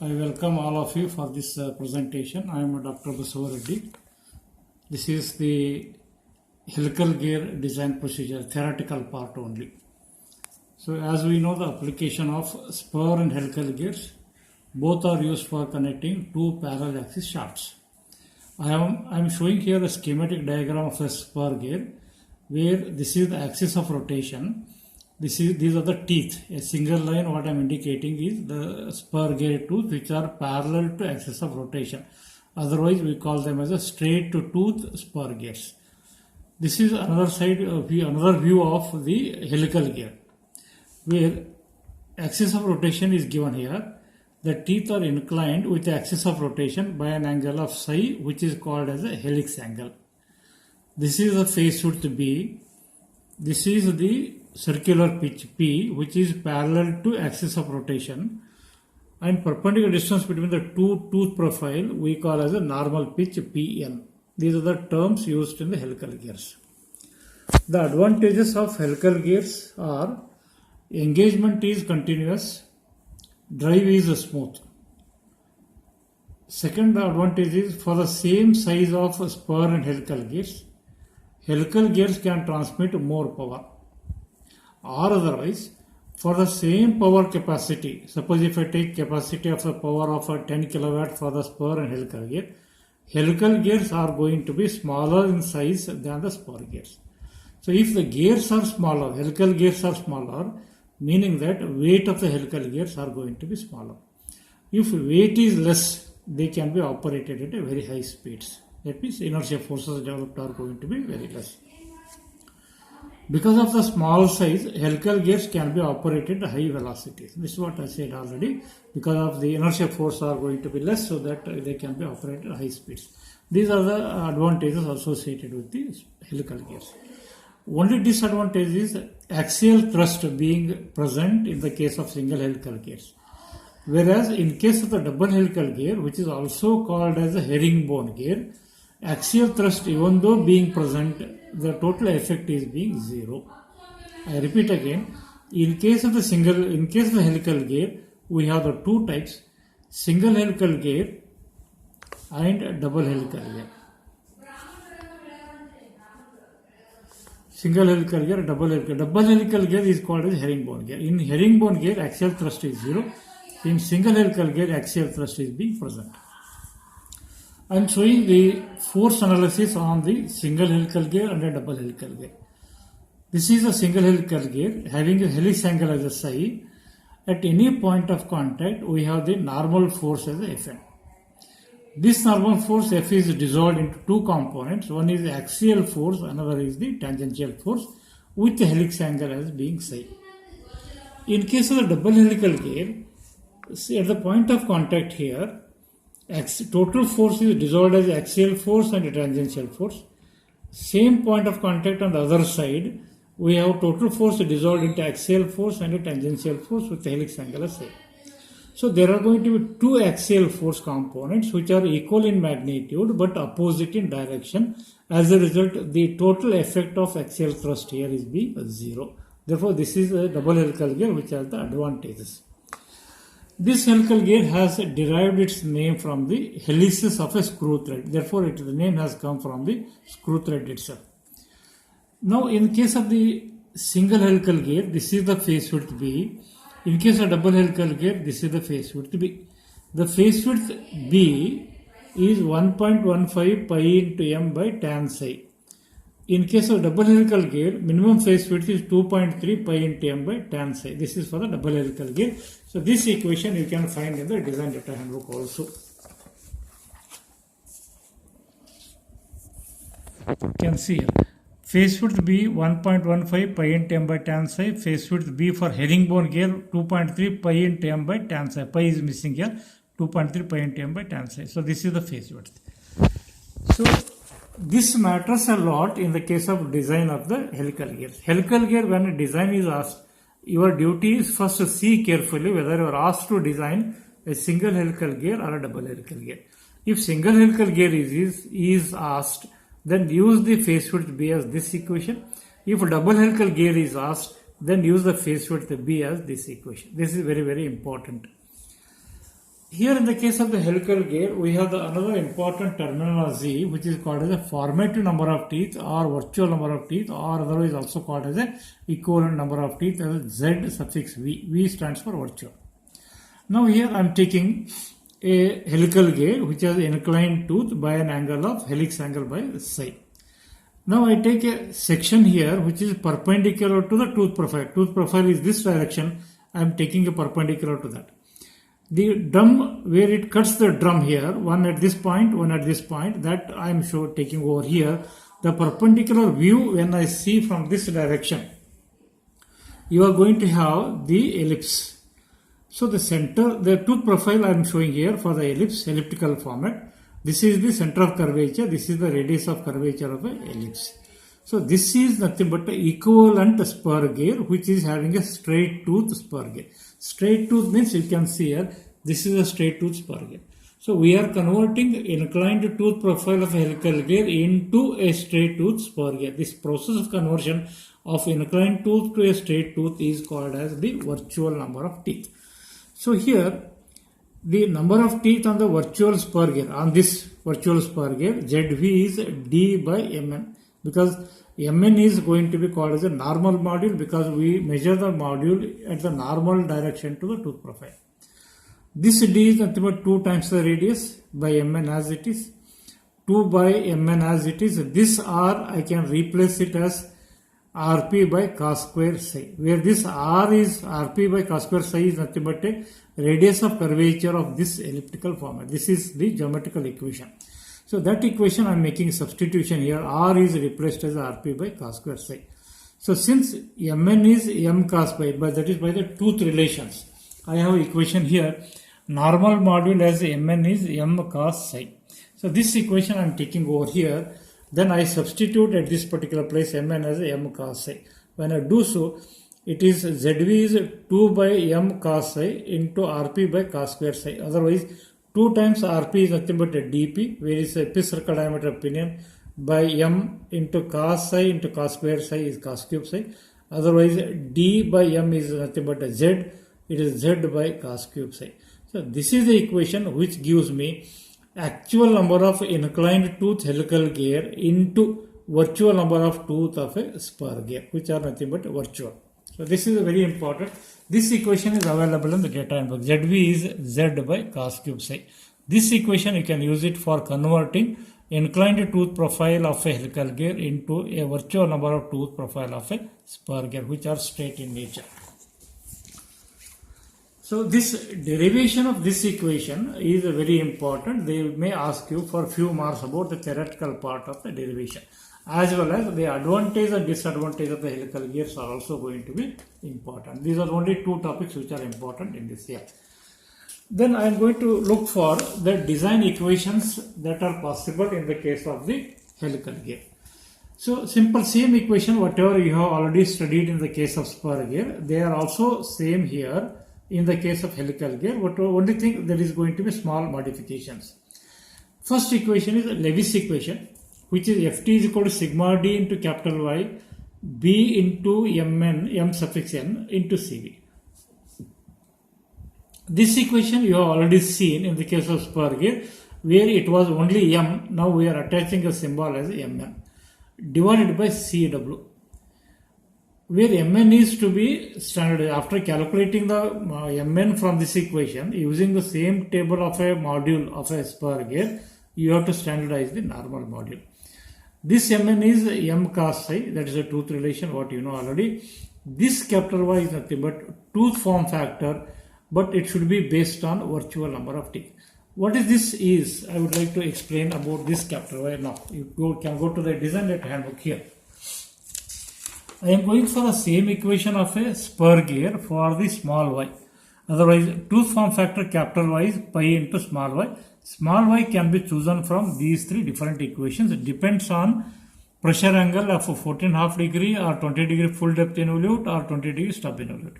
I welcome all of you for this presentation. I am Dr. Basava Reddy. This is the helical gear design procedure, theoretical part only. So as we know, the application of spur and helical gears, both are used for connecting two parallel axis shafts. I am showing here a schematic diagram of a spur gear where this is the axis of rotation. These are the teeth. A single line what I am indicating is the spur gear tooth which are parallel to axis of rotation. Otherwise we call them as a straight to tooth spur gears. This is another side of another view of the helical gear where axis of rotation is given here. The teeth are inclined with the axis of rotation by an angle of psi which is called as a helix angle. This is the face width B. This is the circular pitch P which is parallel to axis of rotation, and perpendicular distance between the two tooth profile we call as a normal pitch Pn. These are the terms used in the helical gears. The advantages of helical gears are engagement is continuous, drive is smooth. Second advantage is for the same size of spur and helical gears can transmit more power. Or otherwise, for the same power capacity, suppose if I take capacity of the power of a 10 kilowatt for the spur and helical gears are going to be smaller in size than the spur gears. So if the gears are smaller, helical gears are smaller, meaning that weight of the helical gears are going to be smaller. If weight is less, they can be operated at a very high speeds. That means inertia forces developed are going to be very less. Because of the small size, helical gears can be operated at high velocities. This is what I said already. Because of the inertia force are going to be less, so that they can be operated at high speeds. These are the advantages associated with the helical gears. Only disadvantage is axial thrust being present in the case of single helical gears. Whereas in case of the double helical gear, which is also called as a herringbone gear, axial thrust, even though being present, the total effect is being zero. I repeat again, in case of the helical gear, we have the two types, single helical gear and double helical gear. Single helical gear, double helical gear. Double helical gear is called as herringbone gear. In herringbone gear, axial thrust is zero. In single helical gear, axial thrust is being present. I am showing the force analysis on the single helical gear and a double helical gear. This is a single helical gear having a helix angle as a psi. At any point of contact, we have the normal force as a Fn. This normal force F is dissolved into two components. One is the axial force, another is the tangential force with the helix angle as being psi. In case of the double helical gear, see at the point of contact here, total force is dissolved as axial force and tangential force. Same point of contact on the other side, we have total force dissolved into axial force and tangential force with the helix angle as psi. So there are going to be two axial force components which are equal in magnitude but opposite in direction. As a result, the total effect of axial thrust here is being zero. Therefore, this is a double helical gear which has the advantages. This helical gear has derived its name from the helices of a screw thread. Therefore, the name has come from the screw thread itself. Now, in case of the single helical gear, this is the face width B. In case of double helical gear, this is the face width B. The face width B is 1.15 pi into m by tan psi. In case of double helical gear, minimum face width is 2.3 pi into m by tan psi. This is for the double helical gear. So this equation you can find in the design data handbook also. You can see here. Face width B 1.15 pi into m by tan psi. Face width B for herringbone gear 2.3 pi into m by tan psi. Pi is missing here. 2.3 pi into m by tan psi. So this is the face width. So this matters a lot in the case of design of the helical gears. Helical gear, when a design is asked, your duty is first to see carefully whether you are asked to design a single helical gear or a double helical gear. If single helical gear is asked, then use the face width B as this equation. If double helical gear is asked, then use the face width B as this equation. This is very, very important. Here in the case of the helical gear, we have another important terminology which is called as a formative number of teeth or virtual number of teeth, or otherwise also called as a equivalent number of teeth, as Z suffix V. V stands for virtual. Now here I am taking a helical gear which has inclined tooth by an angle of helix angle by psi. Now I take a section here which is perpendicular to the tooth profile. Tooth profile is this direction. I am taking a perpendicular to that. The drum, where it cuts the drum here, one at this point, one at this point, that I am taking over here. The perpendicular view, when I see from this direction, you are going to have the ellipse. So the center, the tooth profile I am showing here for the ellipse, elliptical format. This is the center of curvature. This is the radius of curvature of an ellipse. So this is nothing but the equivalent spur gear which is having a straight tooth spur gear. Straight tooth means you can see here, this is a straight tooth spur gear. So we are converting inclined tooth profile of a helical gear into a straight tooth spur gear. This process of conversion of inclined tooth to a straight tooth is called as the virtual number of teeth. So here the number of teeth on the virtual spur gear, on this virtual spur gear, ZV is D by Mn, because Mn is going to be called as a normal module because we measure the module at the normal direction to the tooth profile. This D is nothing but 2 times the radius by Mn as it is, 2 by Mn as it is. This R I can replace it as Rp by cos square psi, where this R is Rp by cos square psi is nothing but a radius of curvature of this elliptical format. This is the geometrical equation. So that equation I am making substitution here. R is replaced as Rp by cos square psi. So since Mn is M cos pi, but that is by the tooth relations, I have equation here. Normal module as Mn is M cos psi. So this equation I am taking over here. Then I substitute at this particular place Mn as M cos psi. When I do so, it is ZV is 2 by M cos psi into Rp by cos square psi. Otherwise, 2 times Rp is nothing but a dP, where is a pitch circle diameter of pinion, by M into cos psi into cos square psi is cos cube psi. Otherwise, D by M is nothing but a Z. It is Z by cos cube psi. So this is the equation which gives me actual number of inclined tooth helical gear into virtual number of tooth of a spur gear, which are nothing but virtual. So this is very important. This equation is available in the data handbook. ZV is Z by cos cube psi. This equation you can use it for converting inclined tooth profile of a helical gear into a virtual number of tooth profile of a spur gear, which are straight in nature. So this derivation of this equation is very important. They may ask you for few marks about the theoretical part of the derivation, as well as the advantage and disadvantage of the helical gears are also going to be important. These are only 2 topics which are important in this year. Then I am going to look for the design equations that are possible in the case of the helical gear. So simple same equation whatever you have already studied in the case of spur gear, they are also same here in the case of helical gear, but only thing there is going to be small modifications. First equation is Lewis equation, which is Ft is equal to sigma d into capital Y B into Mn, M suffix n into Cv. This equation you have already seen in the case of spur gear, where it was only M. Now we are attaching a symbol as Mn divided by Cw, where Mn is to be standard. After calculating the Mn from this equation using the same table of a module of a spur gear, you have to standardize the normal module. This Mn is M cos psi, that is a tooth relation, what you know already. This capital Y is nothing but tooth form factor, but it should be based on virtual number of teeth. What is this is, I would like to explain about this capital Y now. You can go to the design data handbook here. I am going for the same equation of a spur gear for the small y. Otherwise, tooth form factor capital Y is pi into small y. Small y can be chosen from these 3 different equations. It depends on pressure angle of 14.5 degree or 20 degree full depth involute or 20 degree stub involute.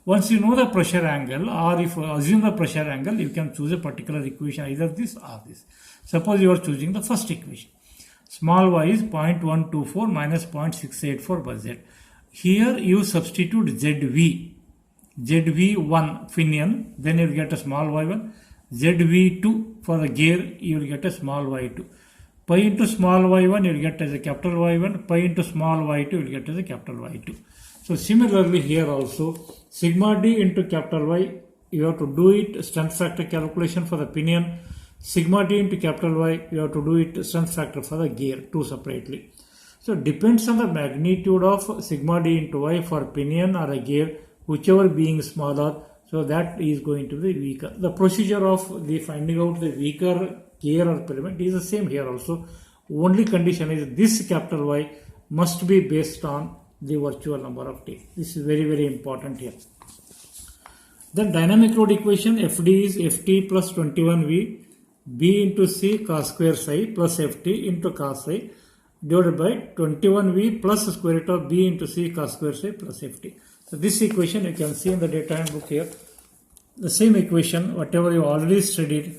Once you know the pressure angle, or if you assume the pressure angle, you can choose a particular equation, either this or this. Suppose you are choosing the first equation. Small y is 0.124 minus 0.684 by z. Here you substitute ZV, ZV1 finion, then you get a small y1. ZV2 for the gear, you will get a small y2. Pi into small y1 you will get as a capital Y1, pi into small y2 you will get as a capital Y2. So similarly here also, sigma d into capital Y, you have to do it strength factor calculation for the pinion. Sigma d into capital Y, you have to do it strength factor for the gear, two separately. So depends on the magnitude of sigma d into Y for pinion or a gear, whichever being smaller, so that is going to be weaker. The procedure of the finding out the weaker gear or filament is the same here also. Only condition is this capital Y must be based on the virtual number of T. This is very, very important here. Then dynamic load equation FD is Ft plus 21V B into C cos square psi plus Ft into cos psi divided by 21V plus square root of B into C cos square psi plus Ft. So this equation you can see in the data handbook here. The same equation, whatever you already studied,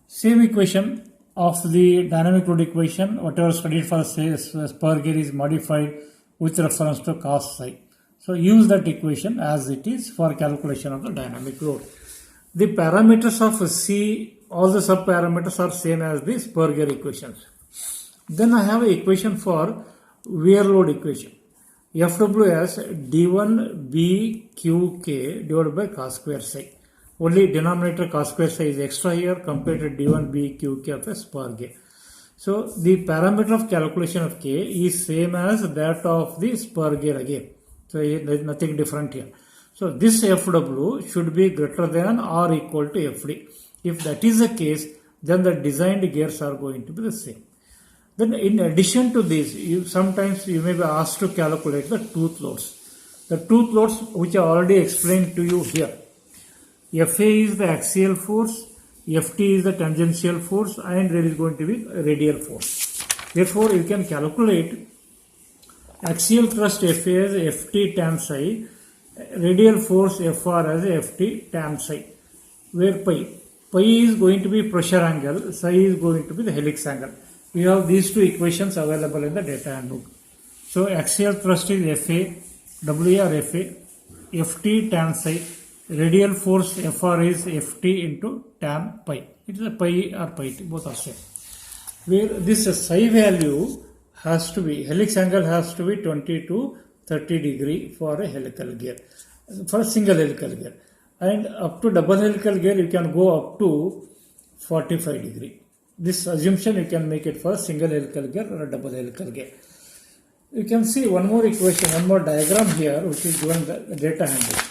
same equation of the dynamic load equation, whatever studied for spur gear is modified with reference to cos psi. So use that equation as it is for calculation of the dynamic load. The parameters of C, all the sub parameters are same as the spur gear equations. Then I have an equation for wear load equation. FW as D1BQK divided by cos square psi. Only denominator cos square psi is extra here compared to D1BQK of a spur gear. So the parameter of calculation of K is same as that of the spur gear again. So there is nothing different here. So this FW should be greater than or equal to FD. If that is the case, then the designed gears are going to be the same. Then in addition to this, sometimes you may be asked to calculate the tooth loads. The tooth loads which I already explained to you here. Fa is the axial force, Ft is the tangential force, and there is going to be radial force. Therefore, you can calculate axial thrust Fa as Ft tan psi, radial force Fr as Ft tan psi, where pi is going to be pressure angle, psi is going to be the helix angle. We have these two equations available in the data handbook. So axial thrst is Fa, W or Fa, Ft tan psi, radial force Fr is Ft into tan pi. It is a pi or pi t, both are same. Where this psi value has to be, helix angle has to be 20 to 30 degree for a helical gear, for a single helical gear. And up to double helical gear you can go up to 45 degree. This assumption you can make it for a single helical gear or a double helical gear. You can see one more equation, one more diagram here which is given the data handbook.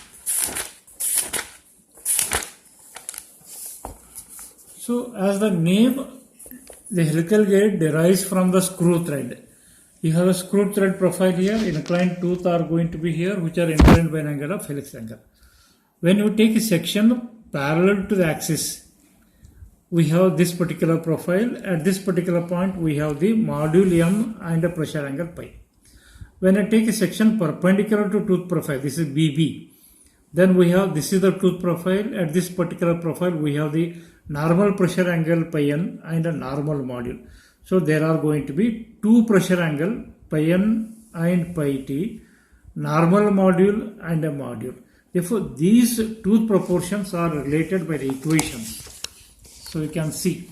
So as the name, the helical gear derives from the screw thread. You have a screw thread profile here, inclined tooth are going to be here which are inclined by an angle of helix angle. When you take a section parallel to the axis, we have this particular profile. At this particular point, we have the module M and a pressure angle pi. When I take a section perpendicular to tooth profile, this is BB, then we have, this is the tooth profile. At this particular profile, we have the normal pressure angle pi n and a normal module. So there are going to be two pressure angle pi n and pi t, normal module and a module. Therefore, these tooth proportions are related by the equations. So you can see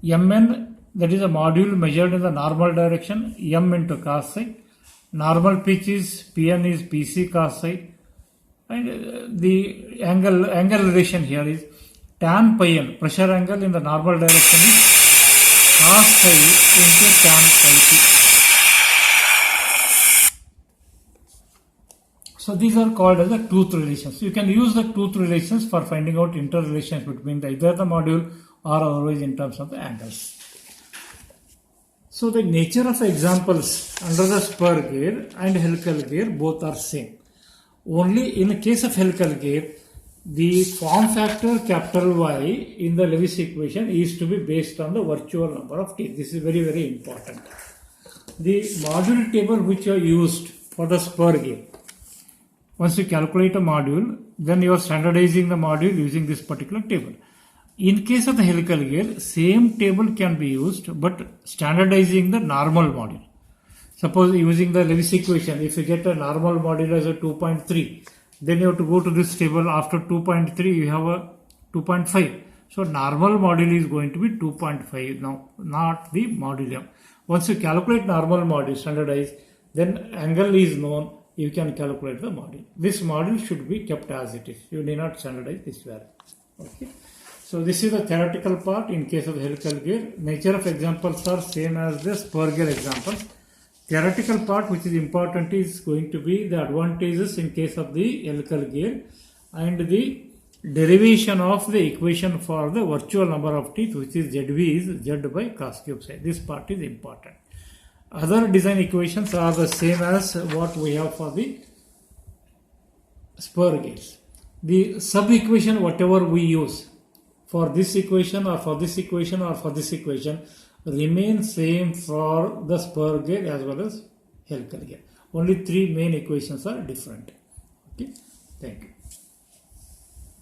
Mn, that is a module measured in the normal direction, M into cos psi. Normal pitch is Pn is Pc cos psi. And the angle relation here is tan pi n, pressure angle in the normal direction is cos psi into tan pi t. So these are called as the tooth relations. You can use the tooth relations for finding out interrelations between either the module or otherwise in terms of the angles. So the nature of examples under the spur gear and helical gear both are same. Only in the case of helical gear, the form factor capital Y in the Lewis equation is to be based on the virtual number of T. This is very, very important. The module table which are used for the spur gear, once you calculate a module, then you are standardizing the module using this particular table. In case of the helical gear, same table can be used, but standardizing the normal module. Suppose using the Lewis equation, if you get a normal module as a 2.3 Then you have to go to this table. After 2.3, you have a 2.5. So normal module is going to be 2.5 now, not the modulium. Once you calculate normal module, standardized, then angle is known, you can calculate the module. This module should be kept as it is. You need not standardize this value. Okay. So this is the theoretical part in case of the helical gear. Nature of examples are same as the spur gear examples. Theoretical part which is important is going to be the advantages in case of the helical gear and the derivation of the equation for the virtual number of teeth, which is ZV is Z by cos cube psi. This part is important. Other design equations are the same as what we have for the spur gears. The sub equation whatever we use for this equation or for this equation or for this equation remains same for the spur gear as well as helical gear. Only three main equations are different. Okay, thank you.